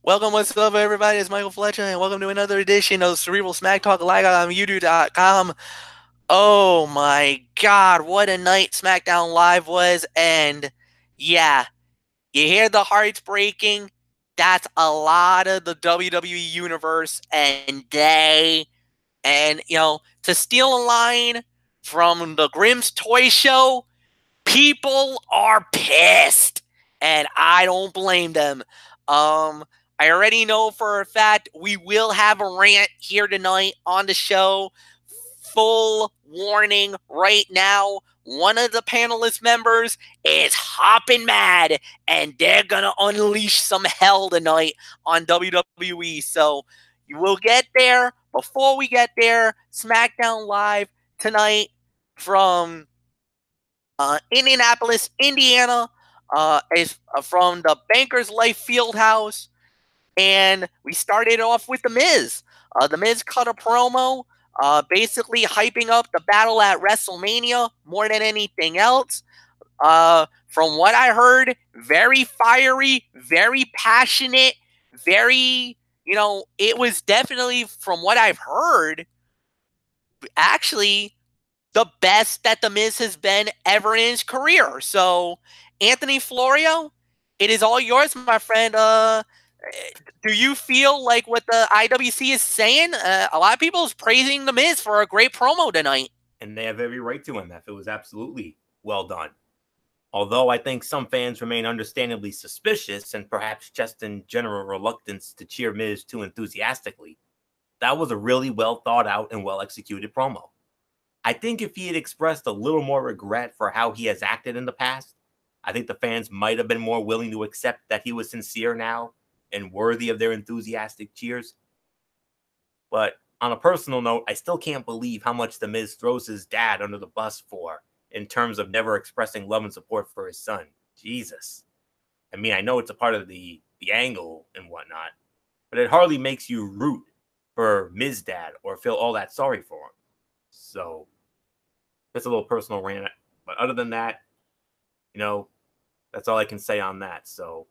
Welcome, what's up, everybody? It's Michael Fletcher, and welcome to another edition of Cerebral Smack Talk live on YouTube.com. Oh my God, what a night SmackDown Live was, and yeah, you hear the hearts breaking. That's a lot of the WWE universe, and to steal a line from the Grimm's Toy Show, people are pissed, and I don't blame them. I already know for a fact we will have a rant here tonight on the show. Full warning right now. One of the panelist members is hopping mad, and they're gonna unleash some hell tonight on WWE. So you will get there. Before we get there, SmackDown Live tonight from Indianapolis, Indiana, is from the Bankers Life Fieldhouse, and we started off with The Miz. The Miz cut a promo, basically hyping up the battle at WrestleMania more than anything else. From what I heard, very fiery, very passionate, it was definitely, from what I've heard, actually the best that The Miz has been ever in his career. So, Anthony Florio, it is all yours, my friend. Do you feel like what the IWC is saying? A lot of people is praising The Miz for a great promo tonight. And they have every right to him. It was absolutely well done. Although I think some fans remain understandably suspicious and perhaps just in general reluctance to cheer Miz too enthusiastically, that was a really well thought out and well executed promo. I think if he had expressed a little more regret for how he has acted in the past, I think the fans might have been more willing to accept that he was sincere now and worthy of their enthusiastic cheers. But on a personal note, I still can't believe how much The Miz throws his dad under the bus for in terms of never expressing love and support for his son. Jesus. I mean, I know it's a part of the angle and whatnot, but it hardly makes you root for Miz dad or feel all that sorry for him. So that's a little personal rant. But other than that, that's all I can say on that. So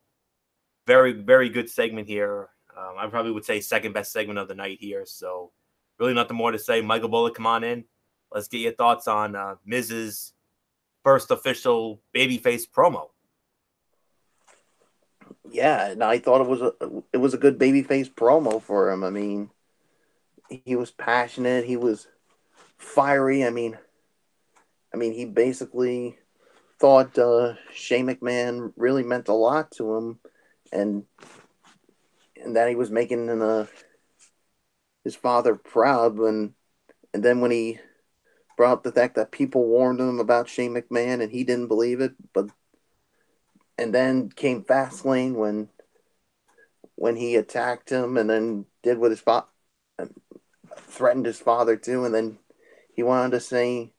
very, very good segment here. I probably would say second best segment of the night here. So really nothing more to say. Michael Bullock, come on in. Let's get your thoughts on Miz's first official babyface promo. Yeah, and I thought it was a good babyface promo for him. I mean, he was passionate. He was fiery. I mean, he basically thought Shane McMahon really meant a lot to him, and that he was making his father proud. And then when he brought up the fact that people warned him about Shane McMahon and he didn't believe it, and then came Fastlane when he attacked him and then did what his father threatened his father too, and then he wanted to say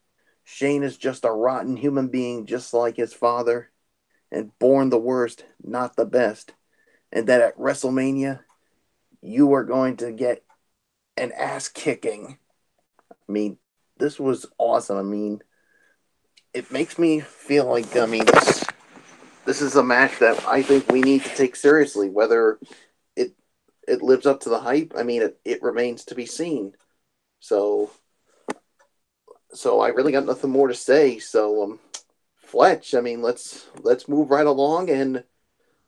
Shane is just a rotten human being just like his father and born the worst, not the best, and that at WrestleMania you are going to get an ass kicking. I mean, this was awesome. I mean, it makes me feel like, this is a match that I think we need to take seriously. Whether it lives up to the hype, I mean, it remains to be seen. So I really got nothing more to say. So, Fletch, I mean, let's move right along, and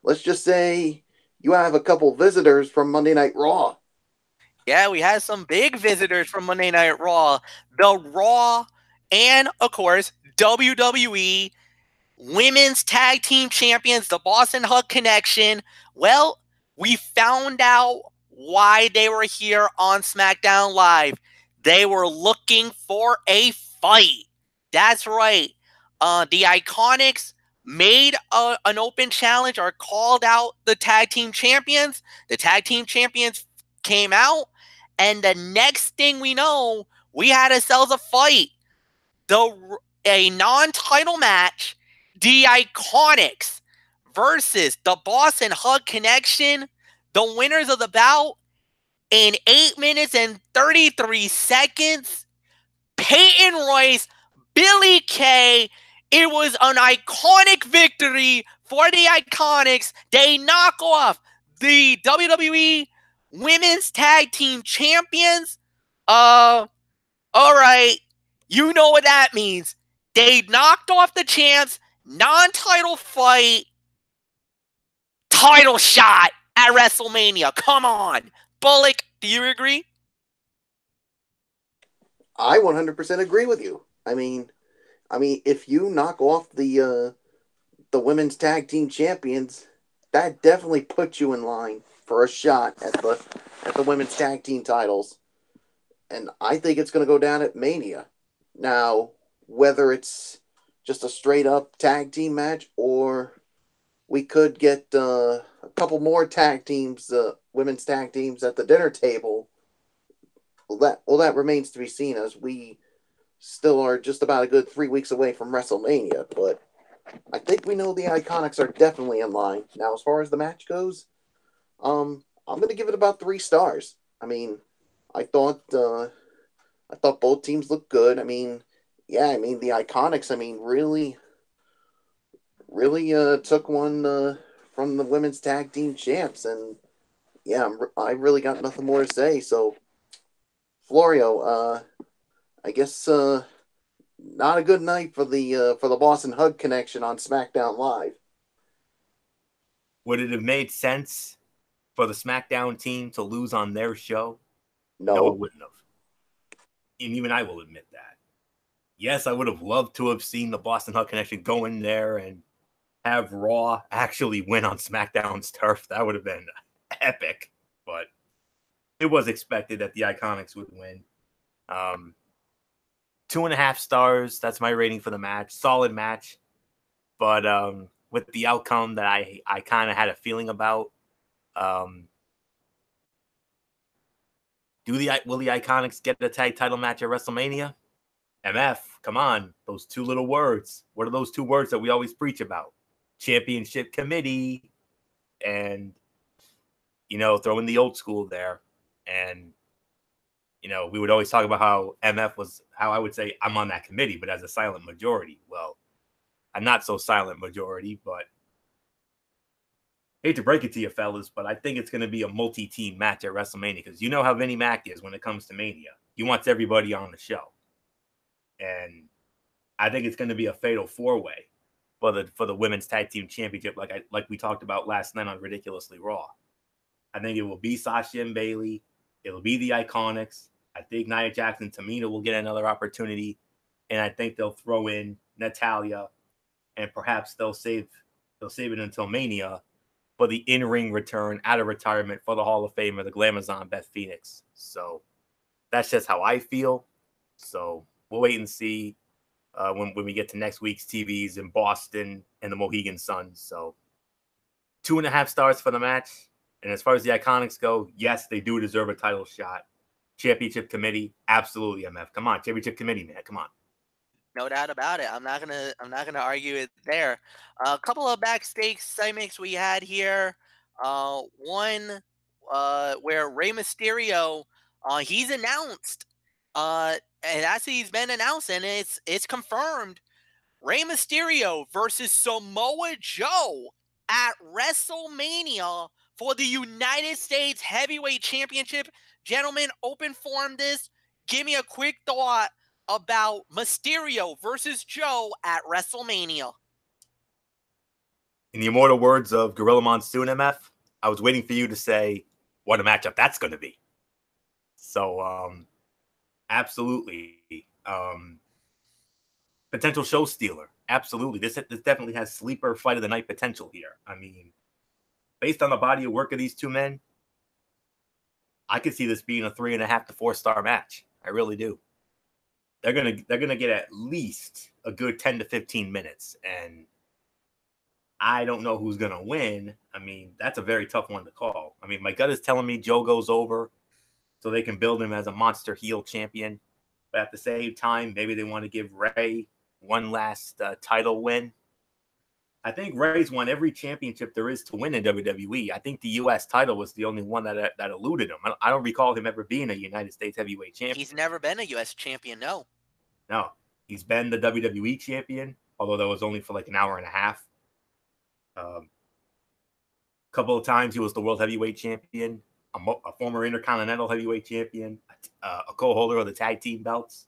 let's just say you have a couple visitors from Monday Night Raw. Yeah, we had some big visitors from Monday Night Raw. The Raw and, of course, WWE Women's Tag Team Champions, the Boston Hug Connection. Well, we found out why they were here on SmackDown Live. They were looking for a fight. That's right. The Iconics made an open challenge or called out the Tag Team Champions. The Tag Team Champions came out, and the next thing we know, we had ourselves a fight. A non-title match, the Iconics versus the Boston Hug Connection. The winners of the bout in 8 minutes and 33 seconds. Peyton Royce, Billy Kay. It was an iconic victory for the Iconics. They knock off the WWE Women's Tag Team Champions. All right, you know what that means. They knocked off the champs, non-title fight, title shot at WrestleMania. Come on. Bullock, do you agree? I 100% agree with you. I mean, if you knock off the women's tag team champions, that definitely puts you in line for a shot at the women's tag team titles. And I think it's going to go down at Mania. Now, whether it's just a straight up tag team match or we could get a couple more tag teams, women's tag teams at the dinner table. That remains to be seen, as we still are just about a good 3 weeks away from WrestleMania. But I think we know the Iconics are definitely in line. Now, as far as the match goes, I'm going to give it about 3 stars. I mean, I thought both teams looked good. I mean, the Iconics, really took one from the women's tag team champs, and yeah, I really got nothing more to say. So, Florio, I guess not a good night for the Boston Hug connection on SmackDown Live. Would it have made sense for the SmackDown team to lose on their show? No, it wouldn't have. And even I will admit that. Yes, I would have loved to have seen the Boston Hug connection go in there and have Raw actually win on SmackDown's turf. That would have been epic, but it was expected that the Iconics would win. 2.5 stars. That's my rating for the match. Solid match, but with the outcome that I kind of had a feeling about. Will the Iconics get the tag title match at WrestleMania? MF, come on. Those 2 little words. What are those 2 words that we always preach about? Championship committee. And, throw in the old school there. And, we would always talk about how MF was, how I would say I'm on that committee, but as a silent majority. Well, I'm not so silent majority, but hate to break it to you, fellas, but I think it's going to be a multi-team match at WrestleMania, because you know how Vinnie Mac is when it comes to Mania. He wants everybody on the show. And I think it's going to be a fatal 4-way for the women's tag team championship, like we talked about last night on Ridiculously Raw. I think it will be Sasha and Bayley. It'll be the Iconics. I think Nia Jax and Tamina will get another opportunity, and I think they'll throw in Natalya, and perhaps they'll save it until Mania for the in-ring return out of retirement for the Hall of Famer, the Glamazon Beth Phoenix. So that's just how I feel. So we'll wait and see when we get to next week's TVs in Boston and the Mohegan Sun. So 2.5 stars for the match. And as far as the Iconics go, yes, they do deserve a title shot. Championship committee, absolutely, MF. Come on, championship committee, man. Come on. No doubt about it. I'm not gonna argue it there. A couple of backstage segments we had here. One where Rey Mysterio, he's announced, and actually he's been announced, and it's confirmed. Rey Mysterio versus Samoa Joe at WrestleMania for the United States Heavyweight Championship. Gentlemen, open forum this. Give me a quick thought about Mysterio versus Joe at WrestleMania. In the immortal words of Gorilla Monsoon, MF, I was waiting for you to say what a matchup that's going to be. So, absolutely. Potential show stealer. Absolutely. This definitely has sleeper fight of the night potential here. I mean, based on the body of work of these 2 men, I could see this being a 3.5 to 4 star match. I really do. They're gonna get at least a good 10 to 15 minutes, and I don't know who's gonna win. I mean, that's a very tough one to call. I mean, my gut is telling me Joe goes over, so they can build him as a monster heel champion. But at the same time, maybe they want to give Rey one last title win. I think Rey's won every championship there is to win in WWE. I think the U.S. title was the only one that eluded him. I don't recall him ever being a United States heavyweight champion. He's never been a U.S. champion, no. No. He's been the WWE champion, although that was only for like an hour and a half. couple of times he was the world heavyweight champion, a former intercontinental heavyweight champion, a co-holder of the tag team belts,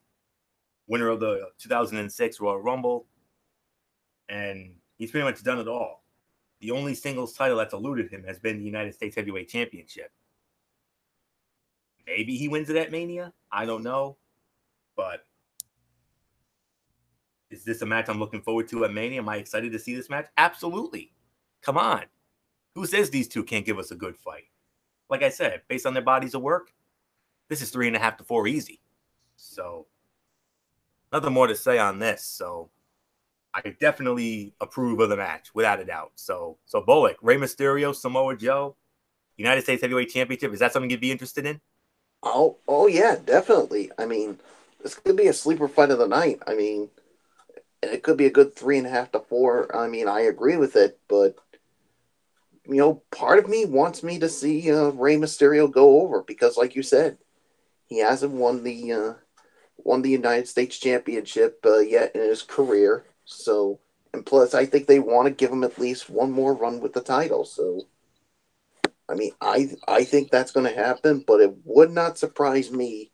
winner of the 2006 Royal Rumble, and he's pretty much done it all. The only singles title that's eluded him has been the United States Heavyweight Championship. Maybe he wins it at Mania. I don't know. But is this a match I'm looking forward to at Mania? Am I excited to see this match? Absolutely. Come on. Who says these two can't give us a good fight? Like I said, based on their bodies of work, this is 3.5 to 4 easy. So, nothing more to say on this. So, I definitely approve of the match, without a doubt. So Bullock, Rey Mysterio, Samoa Joe, United States Heavyweight Championship. Is that something you'd be interested in? Oh yeah, definitely. I mean, this could be a sleeper fight of the night. I mean, it could be a good 3.5 to 4. I mean, I agree with it, but part of me wants me to see Rey Mysterio go over because, like you said, he hasn't won the United States Championship yet in his career. So, and plus, I think they want to give him at least one more run with the title. So, I mean, I think that's going to happen, but it would not surprise me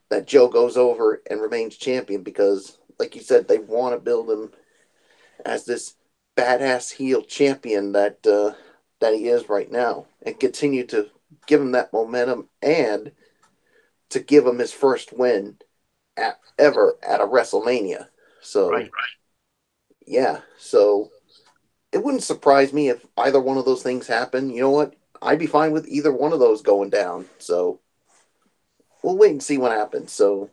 that Joe goes over and remains champion because, like you said, they want to build him as this badass heel champion that he is right now, and continue to give him that momentum and to give him his first win ever at a WrestleMania. So. Right. Yeah, so it wouldn't surprise me if either one of those things happen. You know what? I'd be fine with either one of those going down. So we'll wait and see what happens. So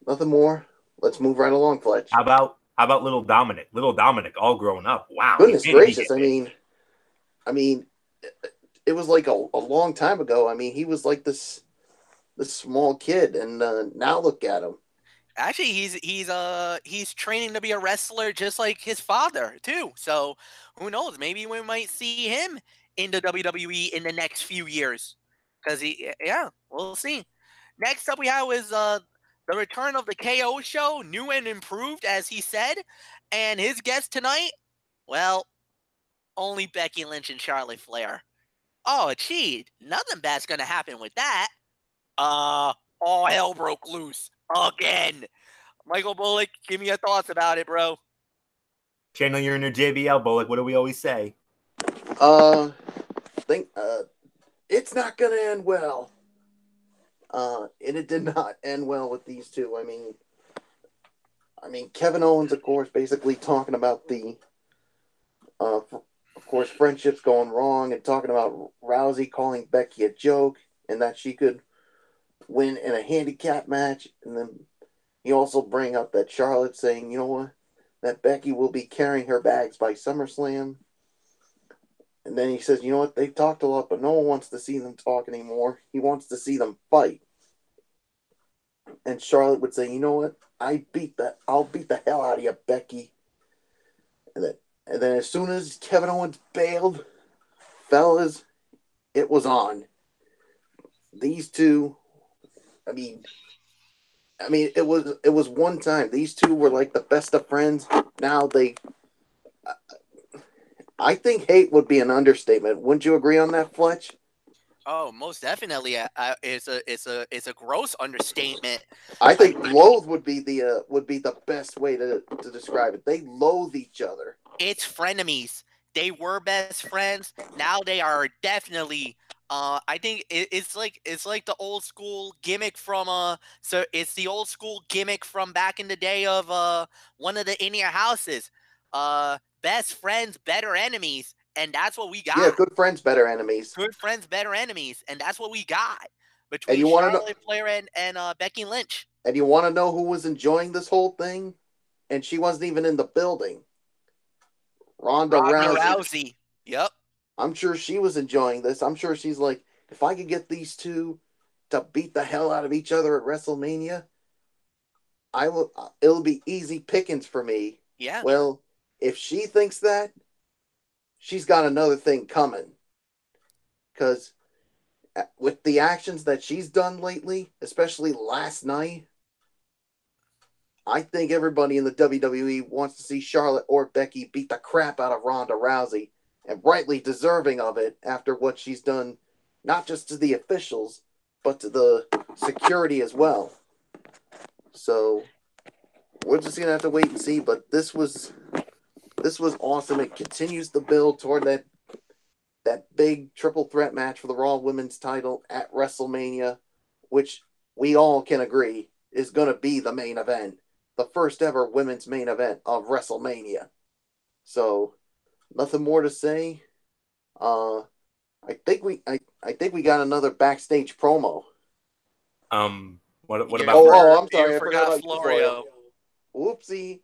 nothing more. Let's move right along, Fletch. How about little Dominic? Little Dominic, all grown up. Wow. Goodness gracious! I mean, it was like a long time ago. I mean, he was like this small kid, and now look at him. Actually, he's training to be a wrestler just like his father too. So who knows? Maybe we might see him in the WWE in the next few years. Because we'll see. Next up we have is the return of the KO show, new and improved, as he said. And his guest tonight, well, only Becky Lynch and Charlotte Flair. Oh, gee, nothing bad's gonna happen with that. All hell broke loose again. Michael Bullock, give me your thoughts about it, bro. Channel your inner JBL, Bullock. What do we always say? It's not gonna end well. And it did not end well with these two. I mean, Kevin Owens, of course, basically talking about the, of course, friendships going wrong and talking about Rousey calling Becky a joke and that she could win in a handicap match. And then he also bring up that Charlotte saying, you know what, that Becky will be carrying her bags by SummerSlam. And then he says, you know what, they've talked a lot, but no one wants to see them talk anymore. He wants to see them fight. And Charlotte would say, you know what, I'll beat the hell out of you, Becky. And then as soon as Kevin Owens bailed, fellas, it was on. These two, I mean, it was one time. These two were like the best of friends. Now I think hate would be an understatement. Wouldn't you agree on that, Fletch? Oh, most definitely. It's a gross understatement. I think loathe would be the best way to describe it. They loathe each other. It's frenemies. They were best friends. Now they are definitely. I think it's like the old school gimmick from So it's the old school gimmick from back in the day of one of the in-your houses. Best friends, better enemies. And that's what we got. Yeah, good friends, better enemies. Good friends, better enemies. And that's what we got between Charlotte Flair and Becky Lynch. And you want to know who was enjoying this whole thing? And she wasn't even in the building. Ronda Rousey. Yep. I'm sure she was enjoying this. I'm sure she's like, if I could get these two to beat the hell out of each other at WrestleMania, it'll be easy pickings for me. Yeah. Well, if she thinks that, she's got another thing coming. Because with the actions that she's done lately, especially last night, I think everybody in the WWE wants to see Charlotte or Becky beat the crap out of Ronda Rousey and rightly deserving of it after what she's done, not just to the officials, but to the security as well. So we're just gonna have to wait and see. But this was awesome. It continues to build toward that big triple threat match for the Raw Women's title at WrestleMania, which we all can agree is going to be the main event, the first ever women's main event of WrestleMania. So, nothing more to say. I think we got another backstage promo. What about? Oh, I'm sorry, I forgot about Florio. Whoopsie,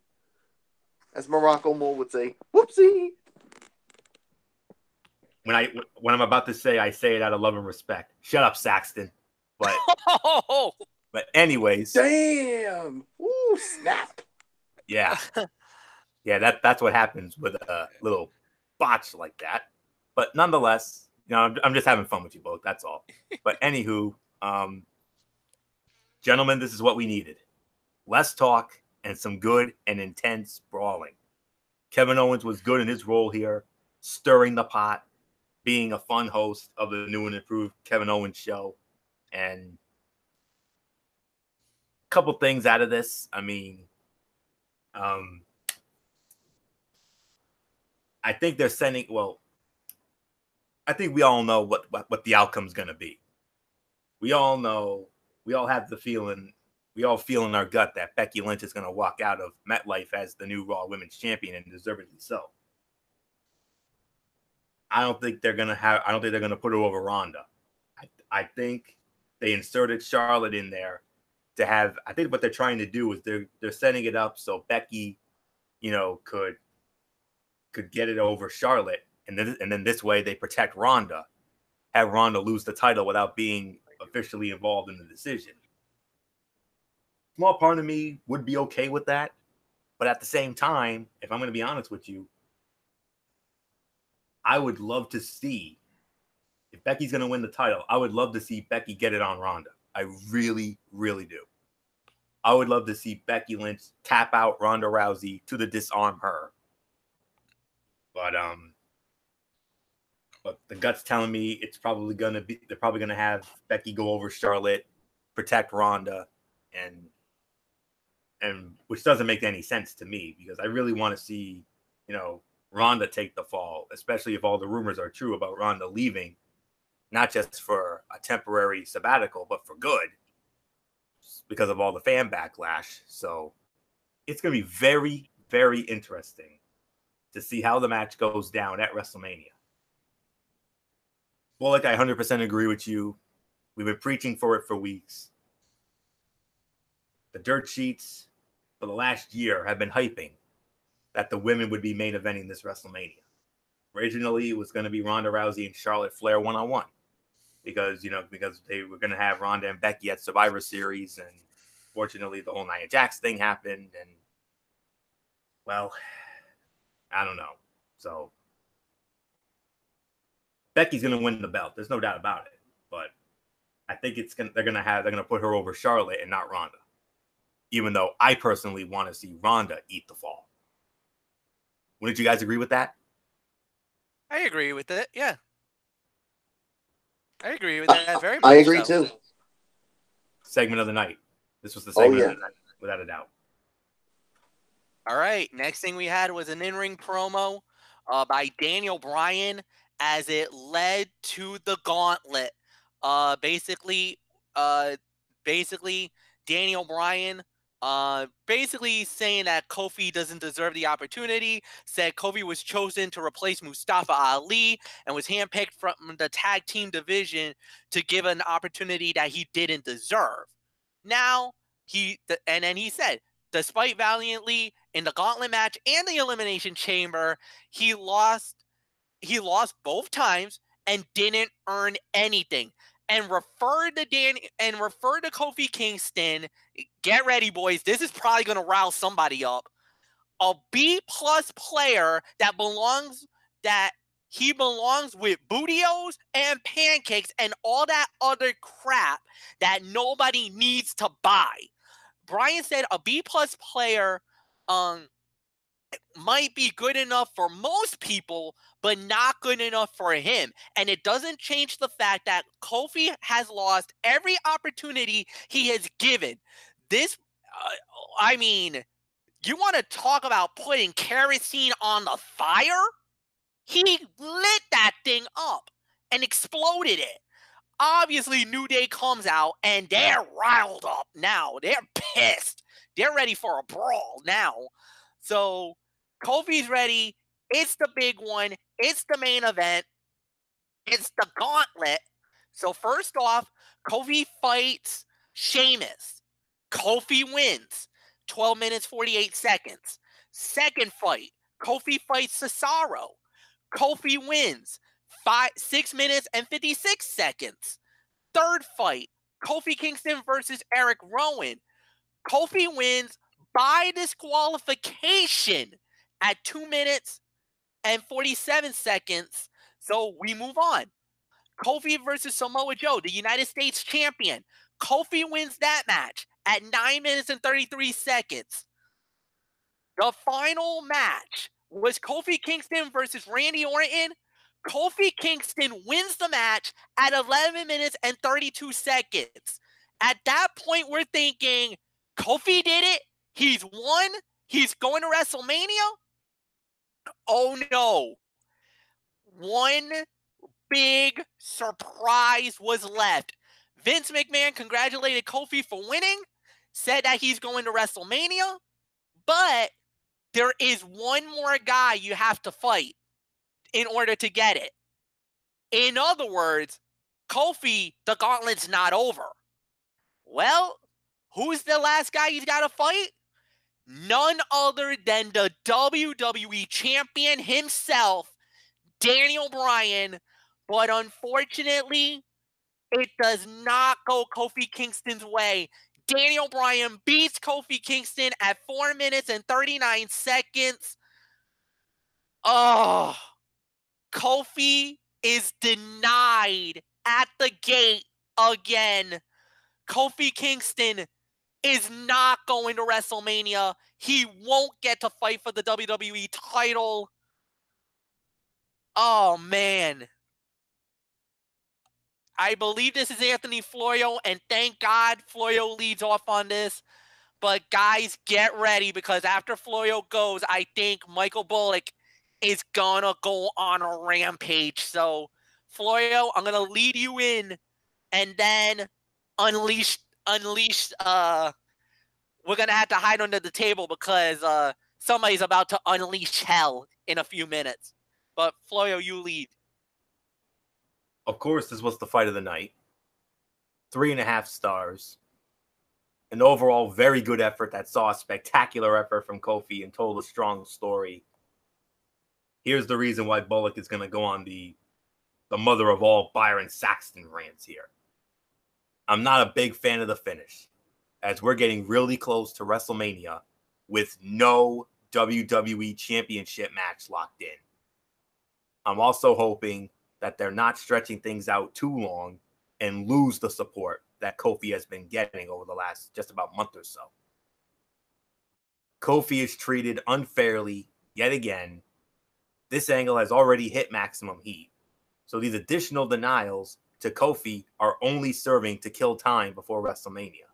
as Morocco Mole would say. Whoopsie. When I'm about to say, I say it out of love and respect. Shut up, Saxton. But anyways. Damn. Ooh, snap. Yeah. Yeah, that's what happens with a little botch like that. But nonetheless, I'm just having fun with you both. That's all. But anywho, gentlemen, this is what we needed. Less talk and some good and intense brawling. Kevin Owens was good in his role here, stirring the pot, being a fun host of the new and improved Kevin Owens show. And a couple things out of this. I mean, I think they're sending, I think we all know what the outcome's going to be. We all know, we all have the feeling, we all feel in our gut that Becky Lynch is going to walk out of MetLife as the new Raw Women's Champion, and deservedly so. I don't think they're going to put her over Ronda. I think they inserted Charlotte in there to have, I think what they're trying to do is they're setting it up so Becky, could get it over Charlotte, and then this way they protect Ronda, have Ronda lose the title without being officially involved in the decision. Small part of me would be okay with that, but at the same time, if I'm going to be honest with you, I would love to see, if Becky's going to win the title, I would love to see Becky get it on Ronda. I really, really do. I would love to see Becky Lynch tap out Ronda Rousey to disarm her. But the gut's telling me it's probably gonna be, they're probably gonna have Becky go over Charlotte, protect Ronda, and which doesn't make any sense to me, because I really want to see, Ronda take the fall, especially if all the rumors are true about Ronda leaving, not just for a temporary sabbatical, but for good, because of all the fan backlash. So it's gonna be very, very interesting to see how the match goes down at WrestleMania. Well, I 100% agree with you. We've been preaching for it for weeks. The dirt sheets for the last year have been hyping that the women would be main eventing this WrestleMania. Originally, it was going to be Ronda Rousey and Charlotte Flair one-on-one, because they were going to have Ronda and Becky at Survivor Series, and fortunately, the whole Nia Jax thing happened, and well, I don't know. So Becky's going to win the belt. There's no doubt about it. But I think they're going to put her over Charlotte and not Ronda. Even though I personally want to see Ronda eat the fall. Wouldn't you guys agree with that? I agree with it. Yeah. I agree with that very much. I agree too. Segment of the night. This was the segment of the night, without a doubt. All right. Next thing we had was an in-ring promo by Daniel Bryan as it led to the gauntlet. Basically, Daniel Bryan basically saying that Kofi doesn't deserve the opportunity, said Kofi was chosen to replace Mustafa Ali and was handpicked from the tag team division to give an opportunity that he didn't deserve. Now, and then he said, despite valiantly in the gauntlet match and the Elimination Chamber, he lost both times and didn't earn anything. And referred to Kofi Kingston. Get ready, boys. This is probably going to rile somebody up. A B+ player that belongs with bootios and pancakes and all that other crap that nobody needs to buy. Bryan said a B+ player might be good enough for most people, but not good enough for him. And it doesn't change the fact that Kofi has lost every opportunity he has given. This, I mean, you want to talk about putting kerosene on the fire? He lit that thing up and exploded it. Obviously, New Day comes out and they're riled up now. They're pissed. They're ready for a brawl now. So Kofi's ready. It's the big one. It's the main event. It's the gauntlet. So first off, Kofi fights Sheamus. Kofi wins. 12 minutes, 48 seconds. Second fight, Kofi fights Cesaro. Kofi wins. 6 minutes and 56 seconds. Third fight, Kofi Kingston versus Eric Rowan. Kofi wins by disqualification at 2 minutes and 47 seconds. So we move on. Kofi versus Samoa Joe, the United States champion. Kofi wins that match at 9 minutes and 33 seconds. The final match was Kofi Kingston versus Randy Orton. Kofi Kingston wins the match at 11 minutes and 32 seconds. At that point, we're thinking, Kofi did it. He's won. He's going to WrestleMania. Oh no. One big surprise was left. Vince McMahon congratulated Kofi for winning, said that he's going to WrestleMania, but there is one more guy you have to fight in order to get it. In other words, Kofi, the gauntlet's not over. Well, who's the last guy he's got to fight? None other than the WWE champion himself, Daniel Bryan. But unfortunately, it does not go Kofi Kingston's way. Daniel Bryan beats Kofi Kingston at 4 minutes and 39 seconds. Oh, Kofi is denied at the gate again. Kofi Kingston is not going to WrestleMania. He won't get to fight for the WWE title. Oh, man. I believe this is Anthony Florio, and thank God Florio leads off on this. But guys, get ready, because after Florio goes, I think Michael Bullock is gonna go on a rampage. So, Florio, I'm gonna lead you in, and then unleash. We're gonna have to hide under the table because somebody's about to unleash hell in a few minutes. But Florio, you lead. Of course, this was the fight of the night. 3.5 stars. An overall very good effort that saw a spectacular effort from Kofi and told a strong story. Here's the reason why Bullock is going to go on the mother of all Byron Saxton rants here. I'm not a big fan of the finish, as we're getting really close to WrestleMania with no WWE Championship match locked in. I'm also hoping that they're not stretching things out too long and lose the support that Kofi has been getting over the last just about month or so. Kofi is treated unfairly yet again. This angle has already hit maximum heat. So these additional denials to Kofi are only serving to kill time before WrestleMania.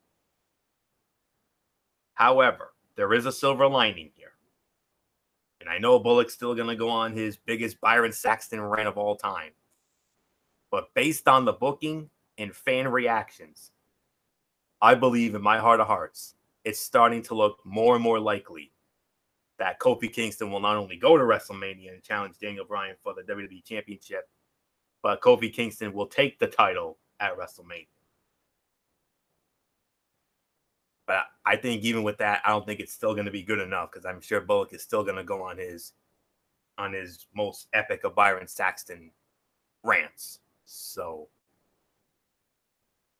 However, there is a silver lining here. And I know Bullock's still going to go on his biggest Byron Saxton rant of all time. But based on the booking and fan reactions, I believe in my heart of hearts, it's starting to look more and more likely that Kofi Kingston will not only go to WrestleMania and challenge Daniel Bryan for the WWE Championship, but Kofi Kingston will take the title at WrestleMania. But I think even with that, I don't think it's still going to be good enough, because I'm sure Bullock is still going to go on his most epic of Byron Saxton rants. So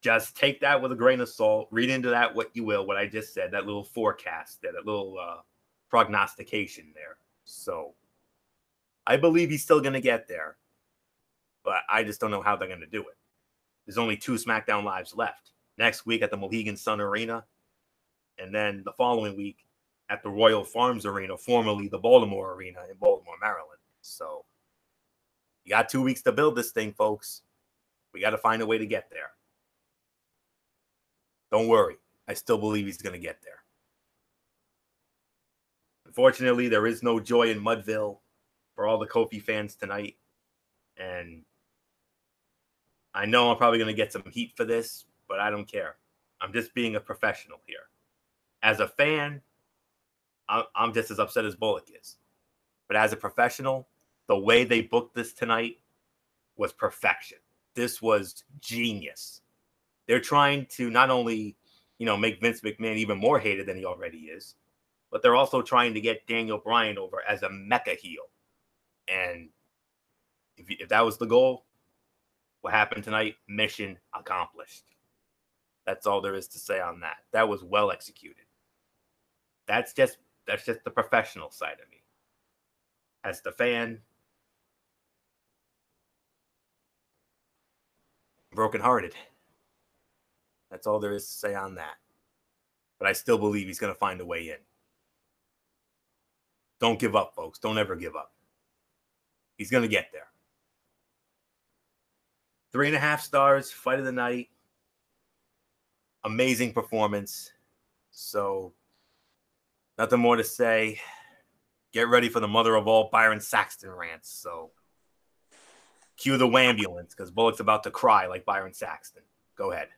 just take that with a grain of salt. Read into that what you will, what I just said, that little forecast, that little prognostication there. So I believe he's still going to get there, but I just don't know how they're going to do it. There's only 2 SmackDown Lives left. Next week at the Mohegan Sun Arena, and then the following week at the Royal Farms Arena, formerly the Baltimore Arena in Baltimore, Maryland. So you got 2 weeks to build this thing, folks. We got to find a way to get there. Don't worry. I still believe he's going to get there. Unfortunately, there is no joy in Mudville for all the Kofi fans tonight. And I know I'm probably going to get some heat for this, but I don't care. I'm just being a professional here. As a fan, I'm just as upset as Bullock is. But as a professional, the way they booked this tonight was perfection. This was genius. They're trying to not only, make Vince McMahon even more hated than he already is, but they're also trying to get Daniel Bryan over as a mecha heel. And if that was the goal, what happened tonight, mission accomplished. That's all there is to say on that. That was well executed. That's just the professional side of me. As the fan, brokenhearted. That's all there is to say on that. But I still believe he's going to find a way in. Don't give up, folks. Don't ever give up. He's going to get there. 3.5 stars, fight of the night. Amazing performance. So, nothing more to say. Get ready for the mother of all Byron Saxton rants. So, cue the wambulance because Bullock's about to cry like Byron Saxton. Go ahead.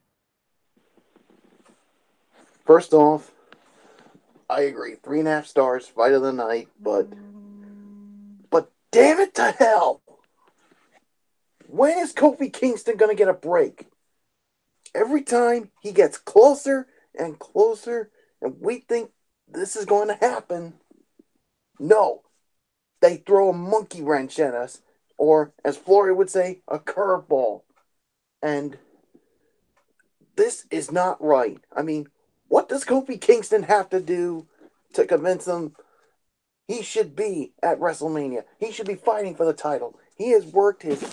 First off, I agree. 3.5 stars, fight of the night, but damn it to hell. When is Kofi Kingston going to get a break? Every time he gets closer and closer, and we think this is going to happen, no. They throw a monkey wrench at us, or as Flory would say, a curveball. And this is not right. I mean, what does Kofi Kingston have to do to convince him he should be at WrestleMania? He should be fighting for the title. He has worked his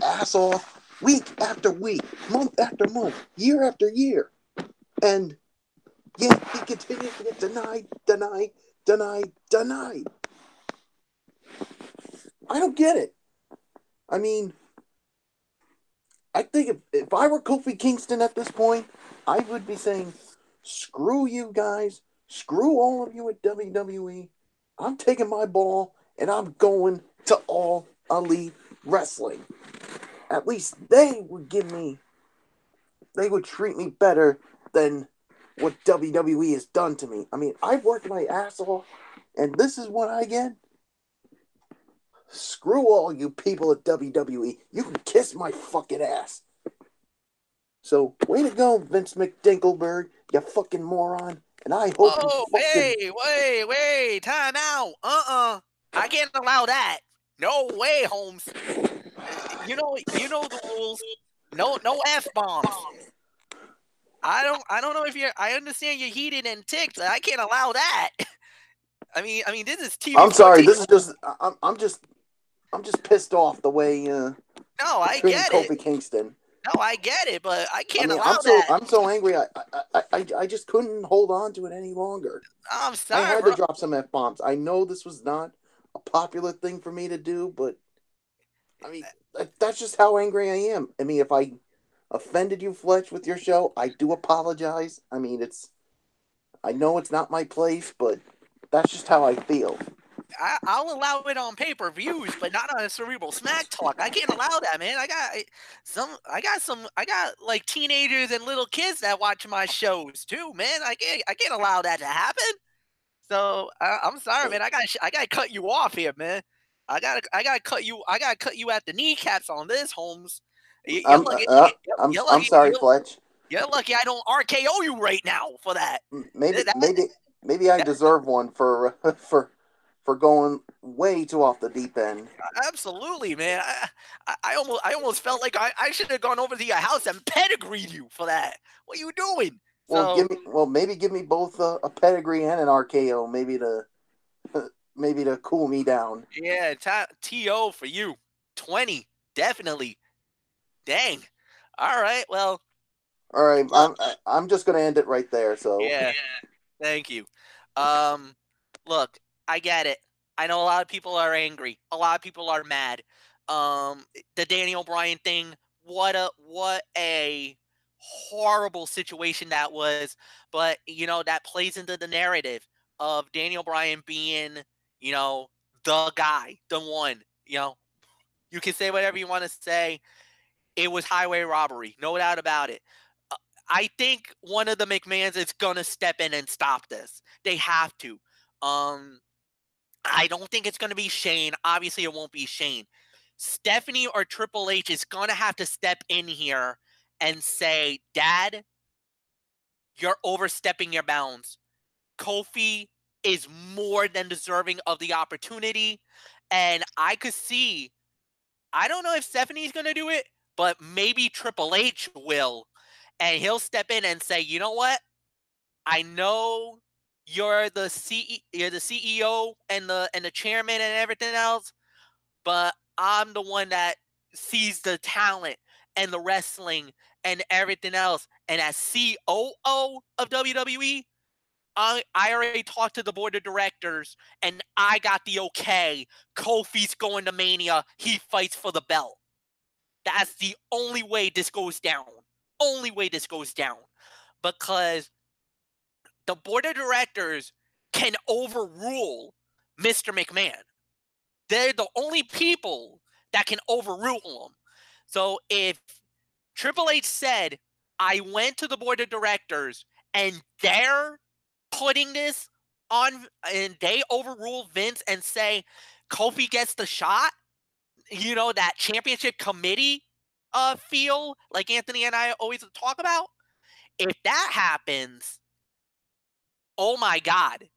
ass off week after week, month after month, year after year. And yet he continues to get denied. I don't get it. I mean, I think if I were Kofi Kingston at this point, I would be saying, screw you guys. Screw all of you at WWE. I'm taking my ball and I'm going to All Elite Wrestling. At least they would treat me better than what WWE has done to me. I mean, I've worked my ass off and this is what I get. Screw all you people at WWE. You can kiss my fucking ass. So, way to go, Vince McDinkleberg, you fucking moron. And I hope wait, time out. I can't allow that. No way, Holmes. You know the rules. No F-bombs. I don't know if I understand you're heated and ticked, but I can't allow that. I mean, this is TV. I'm sorry. This is just. I'm just pissed off the way. No, I get Kofi it. Kingston. No, I get it, but I can't allow that. I'm so angry. I just couldn't hold on to it any longer. I'm sorry. I had to drop some F-bombs. I know this was not a popular thing for me to do, but I mean that's just how angry I am. I mean, if I offended you, Fletch, with your show, I do apologize. I mean, I know it's not my place, but that's just how I feel. I'll allow it on pay-per-views, but not on a Cerebral Smack Talk. I can't allow that, man. I got like teenagers and little kids that watch my shows too, man. I can't allow that to happen. So I'm sorry, man. I gotta cut you off here, man. I gotta cut you at the kneecaps on this, Holmes. I'm sorry, Fletch. You're lucky I don't RKO you right now for that. Maybe I deserve one for going way too off the deep end. Absolutely, man. I almost felt like I should have gone over to your house and pedigreed you for that. What are you doing? Well, maybe give me both a pedigree and an RKO, maybe to cool me down. Yeah, TO for you. 20, definitely. Dang. All right, well. All right, I'm just gonna end it right there. So yeah. Thank you. Look, I get it. I know a lot of people are angry. A lot of people are mad. The Daniel Bryan thing, what a horrible situation that was. But, that plays into the narrative of Daniel Bryan being, the guy, the one. You can say whatever you want to say. It was highway robbery, no doubt about it. I think one of the McMahons is gonna step in and stop this. They have to. I don't think it's gonna be Shane. Obviously, it won't be Shane. Stephanie or Triple H is gonna have to step in here and say, "Dad, you're overstepping your bounds. Kofi is more than deserving of the opportunity." And I could see, I don't know if Stephanie's going to do it, but maybe Triple H will. And he'll step in and say, "You know what? I know you're the CEO and the chairman and everything else, but I'm the one that sees the talent and the wrestling and everything else. And as COO of WWE, I already talked to the board of directors and I got the okay. Kofi's going to Mania. He fights for the belt. That's the only way this goes down. Only way this goes down. Because the board of directors can overrule Mr. McMahon. They're the only people that can overrule him. So if Triple H said, "I went to the board of directors and they're putting this on," and they overrule Vince and say Kofi gets the shot, that championship committee feel like Anthony and I always talk about. If that happens, oh my God.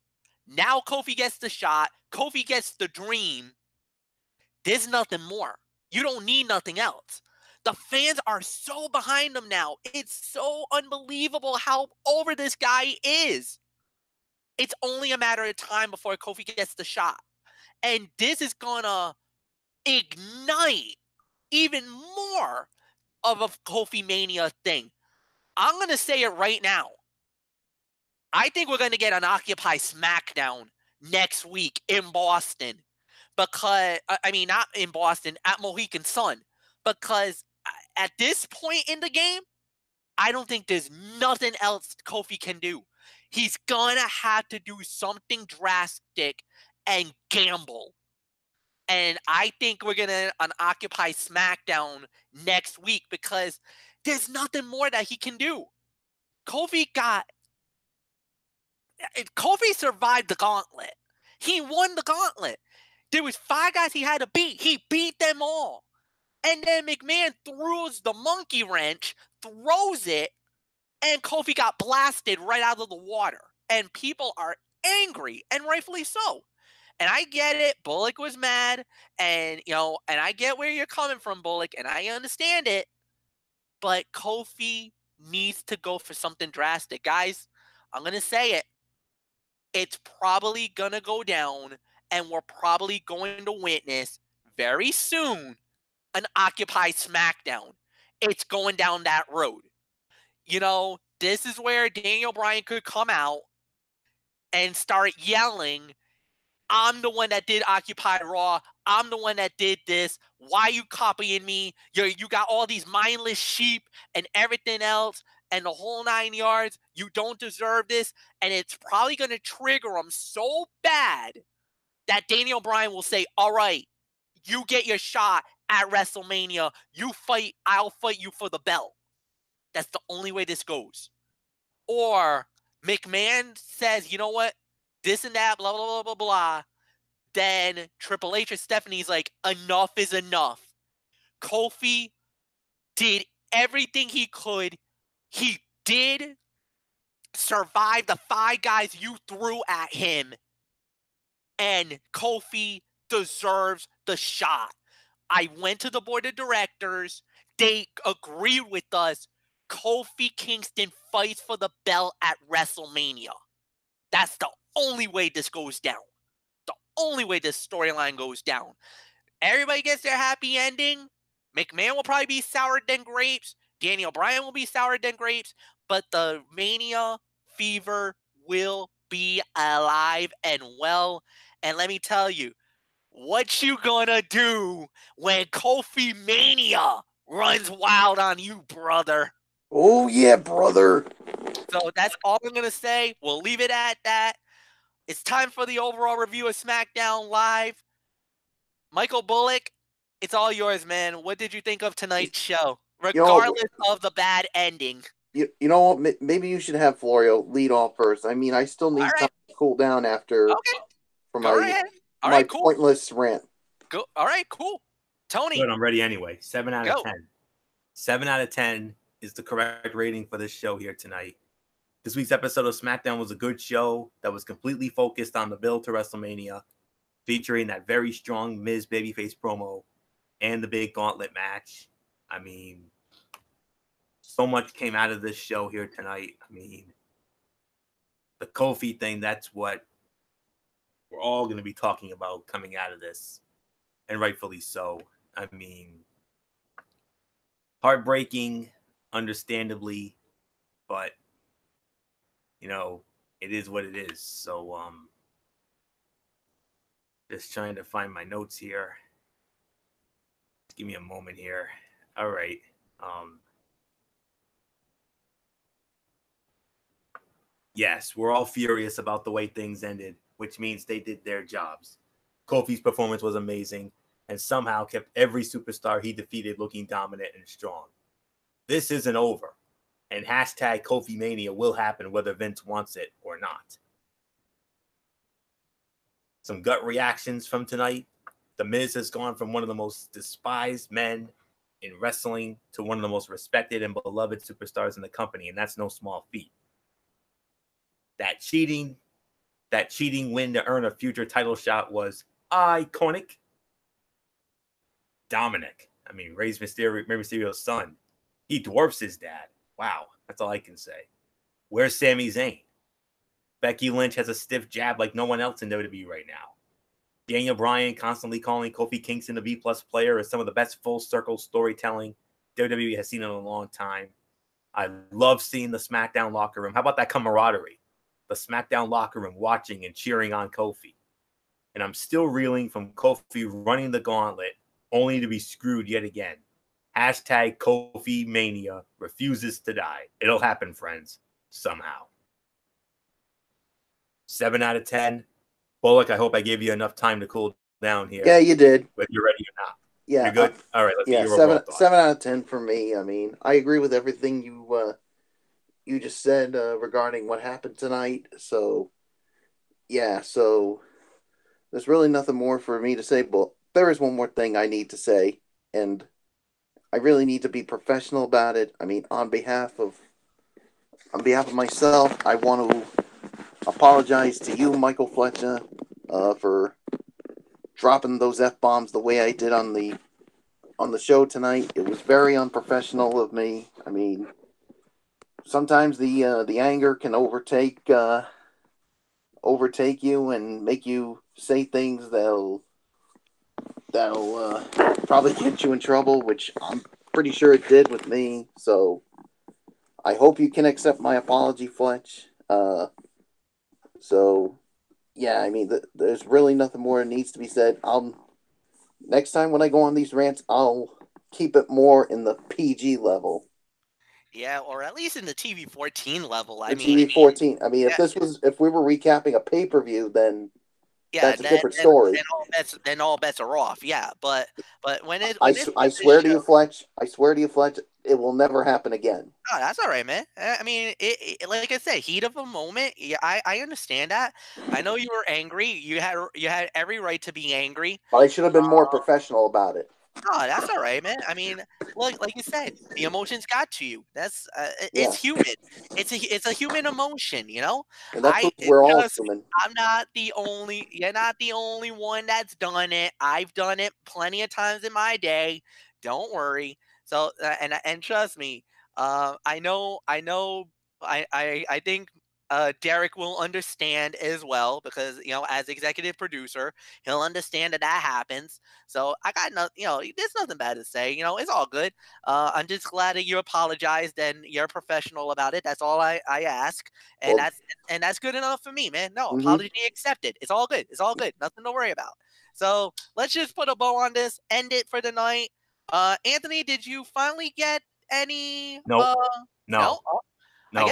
Now Kofi gets the shot. Kofi gets the dream. There's nothing more. You don't need nothing else. The fans are so behind him now. It's so unbelievable how over this guy is. It's only a matter of time before Kofi gets the shot. And this is going to ignite even more of a Kofi Mania thing. I'm going to say it right now. I think we're going to get an Occupy Smackdown next week in Boston. Because, not in Boston, at Mohegan Sun. Because at this point in the game, I don't think there's nothing else Kofi can do. He's going to have to do something drastic and gamble. And I think we're going to Occupy Smackdown next week because there's nothing more that he can do. Kofi survived the gauntlet. He won the gauntlet. There was 5 guys he had to beat. He beat them all. And then McMahon throws the monkey wrench, throws it, and Kofi got blasted right out of the water. And people are angry, and rightfully so. And I get it. Bullock was mad, and I get where you're coming from, Bullock, and I understand it. But Kofi needs to go for something drastic. Guys, I'm going to say it. It's probably going to go down, and we're probably going to witness very soon an Occupy Smackdown. It's going down that road. This is where Daniel Bryan could come out and start yelling, "I'm the one that did Occupy Raw. I'm the one that did this. Why are you copying me? You got all these mindless sheep and everything else and the whole 9 yards. You don't deserve this." And it's probably going to trigger him so bad that Daniel Bryan will say, "All right, you get your shot at WrestleMania. You fight. I'll fight you for the belt." That's the only way this goes. Or McMahon says, "You know what? This and that, blah, blah, blah, blah, blah." Then Triple H or Stephanie's like, "Enough is enough." Kofi did everything he could. He did survive the 5 guys you threw at him. And Kofi deserves the shot. I went to the board of directors. They agreed with us. Kofi Kingston fights for the belt at WrestleMania. That's the only way this goes down. The only way this storyline goes down. Everybody gets their happy ending. McMahon will probably be soured than grapes. Daniel Bryan will be soured than grapes. But the Mania fever will be alive and well. And let me tell you, what you gonna do when Kofi Mania runs wild on you, brother? Oh yeah, brother. So that's all I'm gonna say. We'll leave it at that. It's time for the overall review of SmackDown Live. Michael Bullock, it's all yours, man. What did you think of tonight's show, You know, regardless of the bad ending? you know what? Maybe you should have Florio lead off first. I mean, I still All need right. time to cool down after Okay. for Go my ahead. All my right, cool. pointless rant. Go. All right, cool. Tony, Good, I'm ready anyway. 7 out of go. 10. 7 out of 10 is the correct rating for this show here tonight. This week's episode of SmackDown was a good show that was completely focused on the build to WrestleMania, featuring that very strong Miz babyface promo and the big gauntlet match. I mean, so much came out of this show here tonight. I mean, the Kofi thing, that's what we're all going to be talking about coming out of this, and rightfully so. I mean, heartbreaking, understandably, but you know, it is what it is. So just trying to find my notes here. Just give me a moment here. All right. Yes, we're all furious about the way things ended, which means they did their jobs. Kofi's performance was amazing and somehow kept every superstar he defeated looking dominant and strong. This isn't over, and hashtag Kofi Mania will happen whether Vince wants it or not. Some gut reactions from tonight. The Miz has gone from one of the most despised men in wrestling to one of the most respected and beloved superstars in the company, and that's no small feat. That cheating win to earn a future title shot was iconic. Dominic, I mean, Rey Mysterio's son, he dwarfs his dad. Wow, that's all I can say. Where's Sami Zayn? Becky Lynch has a stiff jab like no one else in WWE right now. Daniel Bryan constantly calling Kofi Kingston a B-plus player is some of the best full-circle storytelling WWE has seen in a long time. I love seeing the SmackDown locker room. How about that camaraderie? The SmackDown locker room watching and cheering on Kofi. And I'm still reeling from Kofi running the gauntlet only to be screwed yet again. Hashtag Kofi Mania refuses to die. It'll happen, friends, somehow. 7 out of 10. Bullock, I hope I gave you enough time to cool down here. Yeah, you did. Whether you're ready or not. Yeah, you're good. All right, let's get your seven overall thoughts. 7 out of 10 for me. I mean, I agree with everything you just said regarding what happened tonight. So yeah, so there's really nothing more for me to say. But there is one more thing I need to say, and I really need to be professional about it. I mean, on behalf of myself, I want to apologize to you, Michael Fletcher, for dropping those F-bombs the way I did on the show tonight. It was very unprofessional of me. I mean, sometimes the anger can overtake you and make you say things that'll probably get you in trouble, which I'm pretty sure it did with me. So I hope you can accept my apology, Fletch. So yeah, I mean, there's really nothing more that needs to be said. Next time when I go on these rants, I'll keep it more in the PG level. Yeah, or at least in the TV-14 level. The TV-14. I mean, yeah. if we were recapping a pay-per-view, then yeah, that's a different story. Then all bets are off. Yeah, but when I swear to you, Fletch. I swear to you, Fletch. It will never happen again. Oh, that's all right, man. I mean, like I said, heat of a moment. Yeah, I understand that. I know you were angry. You had every right to be angry. But I should have been more professional about it. No, that's all right, man. I mean, like you said, the emotions got to you. That's it's human. It's a human emotion, you know. And that's what we're all human. I'm not the only. You're not the only one that's done it. I've done it plenty of times in my day. Don't worry. So and trust me, I know. I think Derek will understand as well because, as executive producer, he'll understand that happens. So I got no, there's nothing bad to say. It's all good. I'm just glad that you apologized and you're professional about it. That's all I ask, and Well, that's good enough for me, man. No mhm. apology accepted. It's all good. It's all good. Nothing to worry about. So let's just put a bow on this. End it for the night. Anthony, did you finally get any? Nope. No. Oh, I No.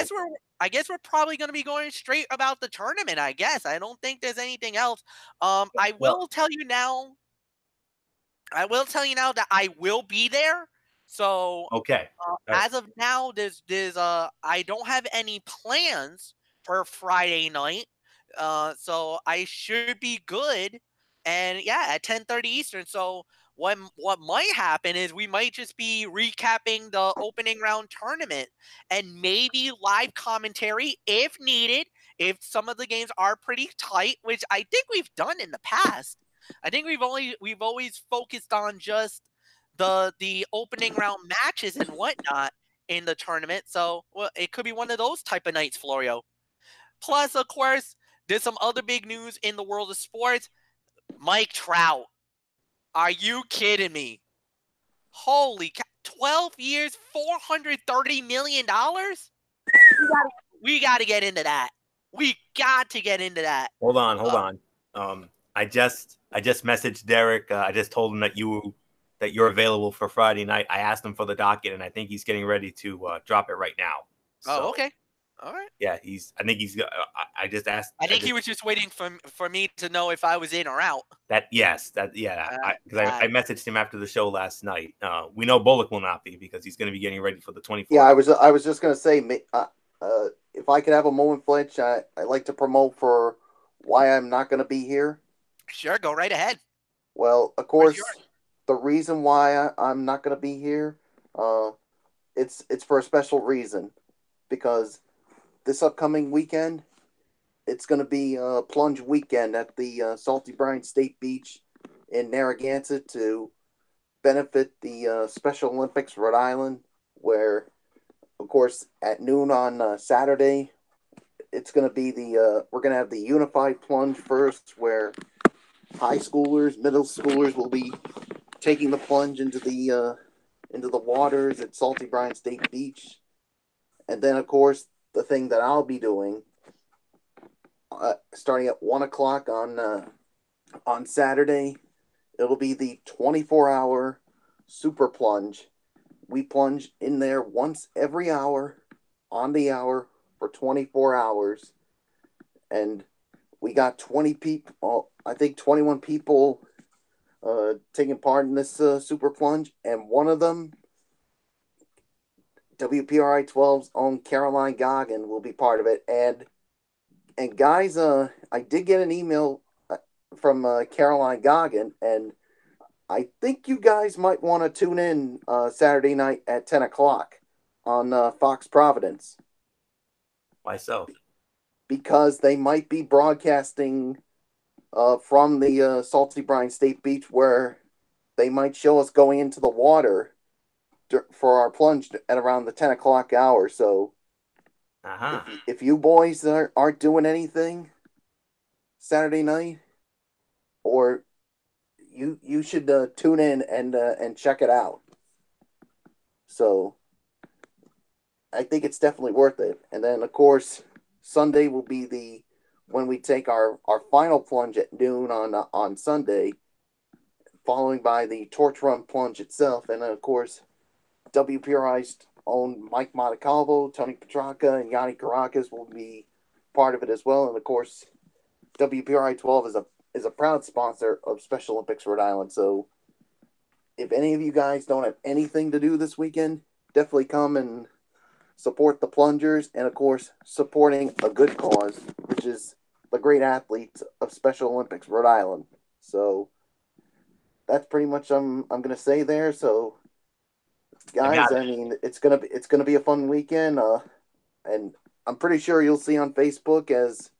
I guess we're probably going to be going straight about the tournament. I guess I don't think there's anything else. I Well, will tell you now. I will tell you now that I will be there. So okay. as of now, there's I don't have any plans for Friday night. So I should be good. And yeah, at 10:30 Eastern. So what might happen is we might just be recapping the opening round tournament and maybe live commentary if needed. If some of the games are pretty tight, which I think we've done in the past. I think we've always focused on just the opening round matches and whatnot in the tournament. So well, it could be one of those type of nights, Florio. Plus, of course, there's some other big news in the world of sports. Mike Trout. Are you kidding me? Holy cow. 12 years, $430 million? We got to get into that. We got to get into that. Hold on. I just messaged Derek. I just told him that you're available for Friday night. I asked him for the docket, and I think he's getting ready to drop it right now. So, okay. All right. Yeah, I just asked. I think he was just waiting for me to know if I was in or out. Because I messaged him after the show last night. We know Bullock will not be because he's going to be getting ready for the 24. Yeah, I was just going to say, if I could have a moment, Fletch, I like to promote for why I'm not going to be here. Sure, go right ahead. Well, of course, the reason why I'm not going to be here, it's for a special reason, because this upcoming weekend, it's going to be a plunge weekend at the Salty Brine State Beach in Narragansett to benefit the Special Olympics Rhode Island, where, of course, at noon on Saturday, it's going to be we're going to have the unified plunge first, where high schoolers, middle schoolers will be taking the plunge into the waters at Salty Brine State Beach, and then, of course, the thing that I'll be doing, starting at 1:00 on Saturday, it'll be the 24-hour super plunge. We plunge in there once every hour, on the hour, for 24 hours, and we got 20 people. I think 21 people taking part in this super plunge, and one of them, WPRI 12's own Caroline Goggin, will be part of it. And guys, I did get an email from Caroline Goggin, and I think you guys might want to tune in Saturday night at 10:00 on Fox Providence. Why so? Because they might be broadcasting from the Salty Brine State Beach, where they might show us going into the water for our plunge at around the 10:00 hour. So if you boys aren't doing anything Saturday night, or you should tune in and check it out. So I think it's definitely worth it. And then, of course, Sunday will be when we take our final plunge at noon on Sunday, following by the torch run plunge itself. And then, of course, WPRI's own Mike Montecalvo, Tony Petrarca, and Yanni Caracas will be part of it as well. And, of course, WPRI 12 is a proud sponsor of Special Olympics Rhode Island. So if any of you guys don't have anything to do this weekend, definitely come and support the plungers, and, of course, supporting a good cause, which is the great athletes of Special Olympics Rhode Island. So that's pretty much I'm going to say there. So guys, I mean, it's gonna be a fun weekend, and I'm pretty sure you'll see on Facebook, as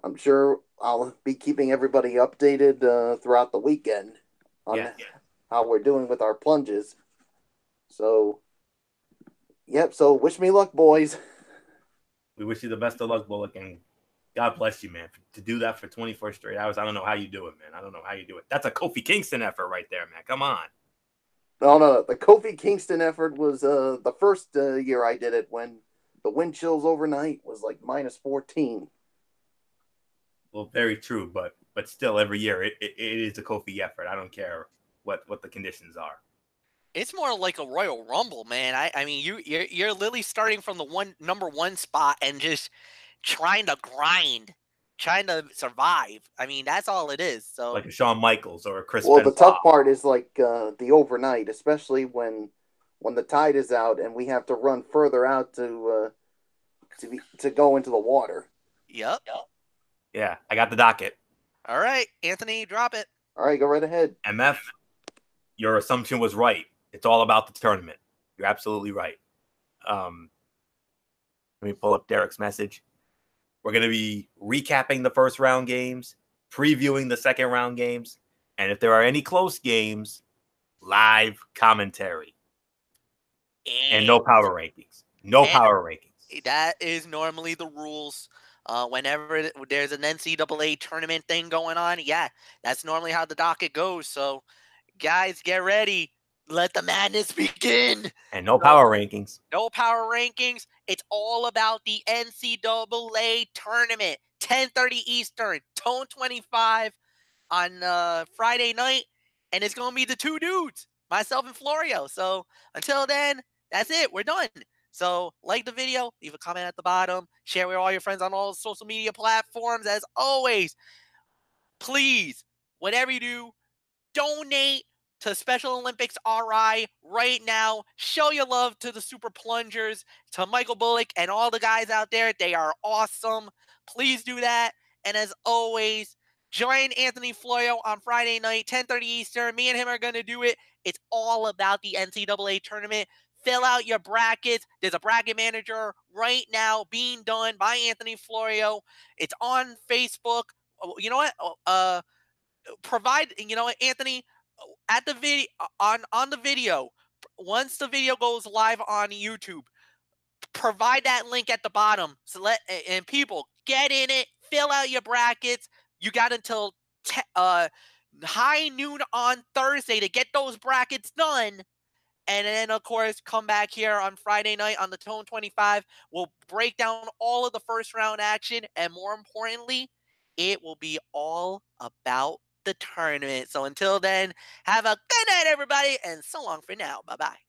I'm sure I'll be keeping everybody updated throughout the weekend on how we're doing with our plunges. So, yep. So wish me luck, boys. We wish you the best of luck, Bullock, and God bless you, man. To do that for 24 straight hours, I don't know how you do it, man. I don't know how you do it. That's a Kofi Kingston effort right there, man. Come on. No. The Kofi Kingston effort was the first year I did it when the wind chills overnight was like -14. Well, very true, but still, every year it is a Kofi effort. I don't care what the conditions are. It's more like a Royal Rumble, man. I mean, you're literally starting from the number one spot and just trying to grind, trying to survive. I mean, that's all it is. So like a Shawn Michaels or a Chris Well, Benoit. the tough part is like the overnight, especially when the tide is out and we have to run further out to go into the water. Yep. Yeah, I got the docket. All right, Anthony, drop it. All right, go right ahead. MF, your assumption was right. It's all about the tournament. You're absolutely right. Let me pull up Derek's message. We're going to be recapping the first round games, previewing the second round games, and if there are any close games, live commentary. And no power rankings. No power rankings. That is normally the rules. Whenever there's an NCAA tournament thing going on, yeah, that's normally how the docket goes. So, guys, get ready. Let the madness begin. And no power rankings. No power rankings. It's all about the NCAA tournament. 10:30 Eastern, Tone 25 on Friday night. And it's going to be the two dudes, myself and Florio. So until then, that's it. We're done. So like the video, leave a comment at the bottom, share with all your friends on all social media platforms. As always, please, whatever you do, donate to Special Olympics RI right now. Show your love to the Super Plungers, to Michael Bullock and all the guys out there. They are awesome. Please do that. And as always, join Anthony Florio on Friday night, 10:30 Eastern. Me and him are going to do it. It's all about the NCAA tournament. Fill out your brackets. There's a bracket manager right now being done by Anthony Florio. It's on Facebook. You know what? Anthony, at the video on the video, once the video goes live on YouTube, provide that link at the bottom so and people get in it, fill out your brackets. You got until high noon on Thursday to get those brackets done. And then, of course, come back here on Friday night on the Tone 25. We'll break down all of the first round action. And more importantly, it will be all about the tournament. So until then, have a good night, everybody. And so long for now. Bye-bye.